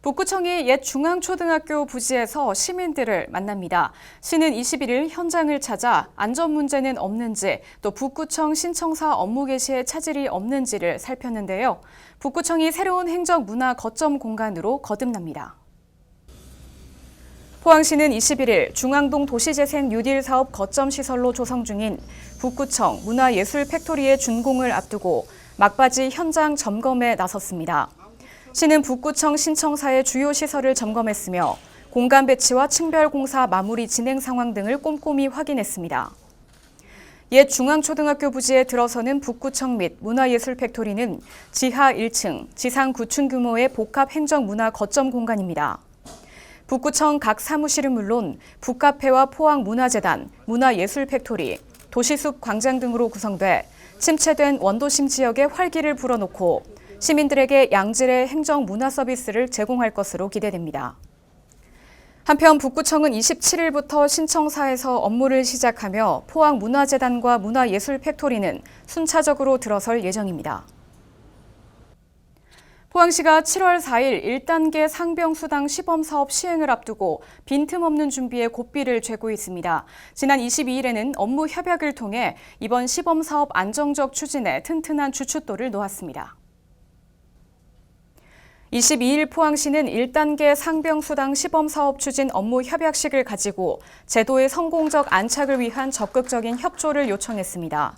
북구청이 옛 중앙초등학교 부지에서 시민들을 만납니다. 시는 21일 현장을 찾아 안전 문제는 없는지, 또 북구청 신청사 업무 개시에 차질이 없는지를 살폈는데요. 북구청이 새로운 행정문화 거점 공간으로 거듭납니다. 포항시는 21일 중앙동 도시재생 뉴딜 사업 거점 시설로 조성 중인 북구청 문화예술 팩토리의 준공을 앞두고 막바지 현장 점검에 나섰습니다. 시는 북구청 신청사의 주요 시설을 점검했으며 공간 배치와 층별 공사 마무리 진행 상황 등을 꼼꼼히 확인했습니다. 옛 중앙초등학교 부지에 들어서는 북구청 및 문화예술 팩토리는 지하 1층, 지상 9층 규모의 복합 행정문화 거점 공간입니다. 북구청 각 사무실은 물론 북카페와 포항문화재단, 문화예술 팩토리, 도시숲 광장 등으로 구성돼 침체된 원도심 지역에 활기를 불어넣고 시민들에게 양질의 행정 문화 서비스를 제공할 것으로 기대됩니다. 한편 북구청은 27일부터 신청사에서 업무를 시작하며 포항문화재단과 문화예술 팩토리는 순차적으로 들어설 예정입니다. 포항시가 7월 4일 1단계 상병수당 시범사업 시행을 앞두고 빈틈없는 준비에 고삐를 죄고 있습니다. 지난 22일에는 업무 협약을 통해 이번 시범사업 안정적 추진에 튼튼한 주춧돌을 놓았습니다. 22일 포항시는 1단계 상병수당 시범사업 추진 업무 협약식을 가지고 제도의 성공적 안착을 위한 적극적인 협조를 요청했습니다.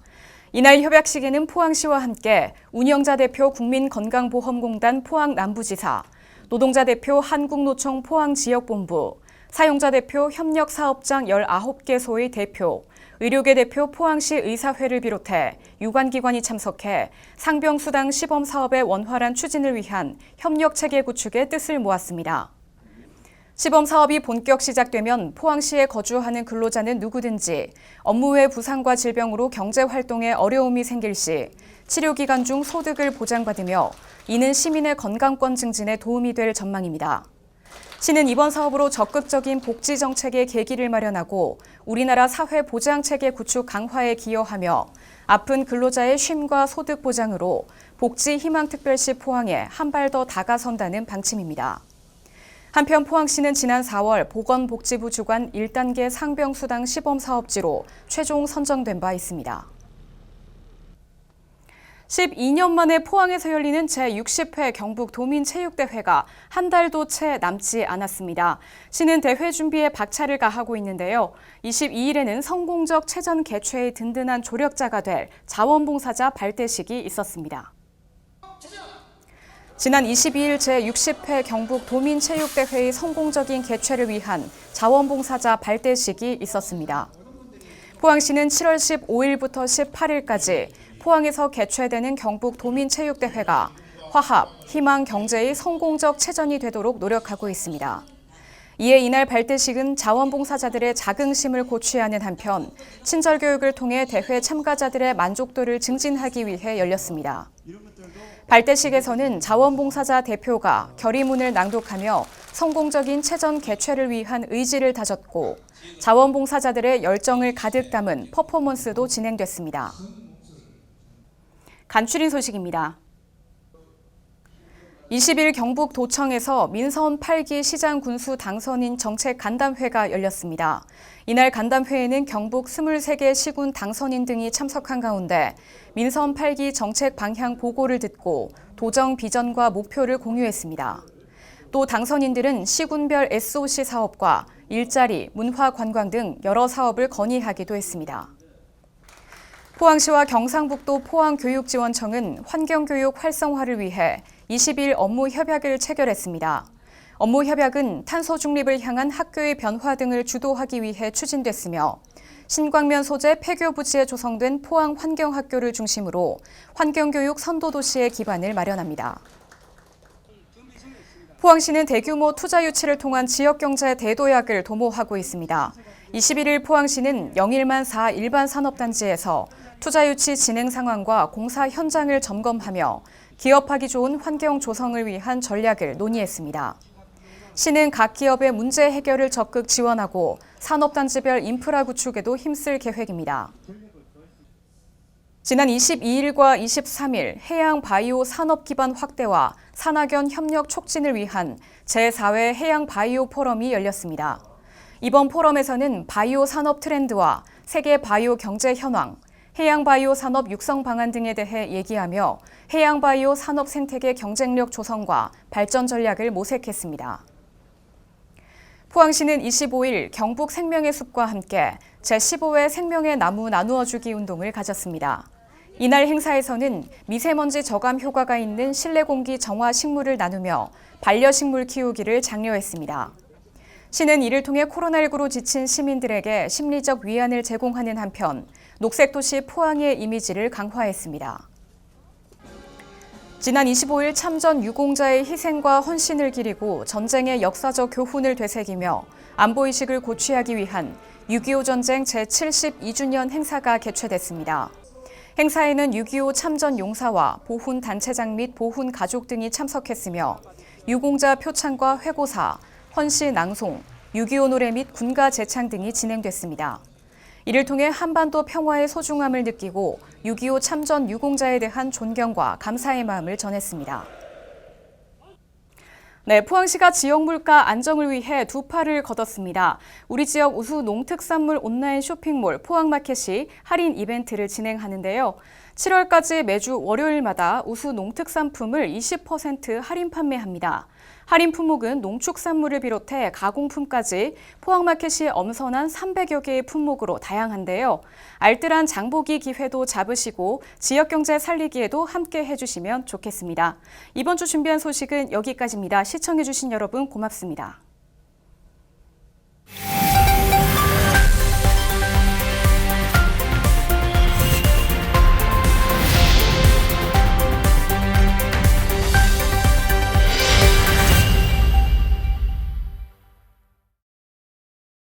이날 협약식에는 포항시와 함께 운영자 대표 국민건강보험공단 포항남부지사, 노동자 대표 한국노총 포항지역본부, 사용자 대표 협력사업장 19개소의 대표, 의료계 대표 포항시 의사회를 비롯해 유관기관이 참석해 상병수당 시범사업의 원활한 추진을 위한 협력체계 구축에 뜻을 모았습니다. 시범사업이 본격 시작되면 포항시에 거주하는 근로자는 누구든지 업무 외 부상과 질병으로 경제활동에 어려움이 생길 시 치료기간 중 소득을 보장받으며 이는 시민의 건강권 증진에 도움이 될 전망입니다. 시는 이번 사업으로 적극적인 복지 정책의 계기를 마련하고 우리나라 사회 보장체계 구축 강화에 기여하며 아픈 근로자의 쉼과 소득 보장으로 복지 희망특별시 포항에 한 발 더 다가선다는 방침입니다. 한편 포항시는 지난 4월 보건복지부 주관 1단계 상병수당 시범사업지로 최종 선정된 바 있습니다. 12년 만에 포항에서 열리는 제60회 경북도민체육대회가 한 달도 채 남지 않았습니다. 시는 대회 준비에 박차를 가하고 있는데요. 22일에는 성공적 체전 개최의 든든한 조력자가 될 자원봉사자 발대식이 있었습니다. 지난 22일 제60회 경북도민체육대회의 성공적인 개최를 위한 자원봉사자 발대식이 있었습니다. 포항시는 7월 15일부터 18일까지 포항에서 개최되는 경북도민체육대회가 화합, 희망, 경제의 성공적 체전이 되도록 노력하고 있습니다. 이에 이날 발대식은 자원봉사자들의 자긍심을 고취하는 한편 친절교육을 통해 대회 참가자들의 만족도를 증진하기 위해 열렸습니다. 발대식에서는 자원봉사자 대표가 결의문을 낭독하며 성공적인 체전 개최를 위한 의지를 다졌고 자원봉사자들의 열정을 가득 담은 퍼포먼스도 진행됐습니다. 간추린 소식입니다. 20일 경북도청에서 민선 8기 시장 군수 당선인 정책 간담회가 열렸습니다. 이날 간담회에는 경북 23개 시군 당선인 등이 참석한 가운데 민선 8기 정책 방향 보고를 듣고 도정 비전과 목표를 공유했습니다. 또 당선인들은 시군별 SOC 사업과 일자리, 문화, 관광 등 여러 사업을 건의하기도 했습니다. 포항시와 경상북도 포항교육지원청은 환경교육 활성화를 위해 20일 업무 협약을 체결했습니다. 업무 협약은 탄소 중립을 향한 학교의 변화 등을 주도하기 위해 추진됐으며 신광면 소재 폐교 부지에 조성된 포항 환경학교를 중심으로 환경교육 선도도시의 기반을 마련합니다. 포항시는 대규모 투자 유치를 통한 지역경제 대도약을 도모하고 있습니다. 21일 포항시는 영일만 4 일반 산업단지에서 투자 유치 진행 상황과 공사 현장을 점검하며 기업하기 좋은 환경 조성을 위한 전략을 논의했습니다. 시는 각 기업의 문제 해결을 적극 지원하고 산업단지별 인프라 구축에도 힘쓸 계획입니다. 지난 22일과 23일 해양 바이오 산업 기반 확대와 산학연 협력 촉진을 위한 제4회 해양 바이오 포럼이 열렸습니다. 이번 포럼에서는 바이오 산업 트렌드와 세계 바이오 경제 현황, 해양 바이오 산업 육성 방안 등에 대해 얘기하며 해양 바이오 산업 생태계 경쟁력 조성과 발전 전략을 모색했습니다. 포항시는 25일 경북 생명의 숲과 함께 제15회 생명의 나무 나누어주기 운동을 가졌습니다. 이날 행사에서는 미세먼지 저감 효과가 있는 실내 공기 정화 식물을 나누며 반려식물 키우기를 장려했습니다. 시는 이를 통해 코로나19로 지친 시민들에게 심리적 위안을 제공하는 한편 녹색도시 포항의 이미지를 강화했습니다. 지난 25일 참전 유공자의 희생과 헌신을 기리고 전쟁의 역사적 교훈을 되새기며 안보의식을 고취하기 위한 6.25 전쟁 제72주년 행사가 개최됐습니다. 행사에는 6.25 참전 용사와 보훈 단체장 및 보훈 가족 등이 참석했으며 유공자 표창과 회고사, 헌시 낭송, 6.25 노래 및 군가 제창 등이 진행됐습니다. 이를 통해 한반도 평화의 소중함을 느끼고 6.25 참전 유공자에 대한 존경과 감사의 마음을 전했습니다. 네, 포항시가 지역 물가 안정을 위해 두 팔을 걷었습니다. 우리 지역 우수 농특산물 온라인 쇼핑몰 포항마켓이 할인 이벤트를 진행하는데요. 7월까지 매주 월요일마다 우수 농특산품을 20% 할인 판매합니다. 할인 품목은 농축산물을 비롯해 가공품까지 포항마켓이 엄선한 300여 개의 품목으로 다양한데요. 알뜰한 장보기 기회도 잡으시고 지역경제 살리기에도 함께 해주시면 좋겠습니다. 이번 주 준비한 소식은 여기까지입니다. 시청해주신 여러분 고맙습니다.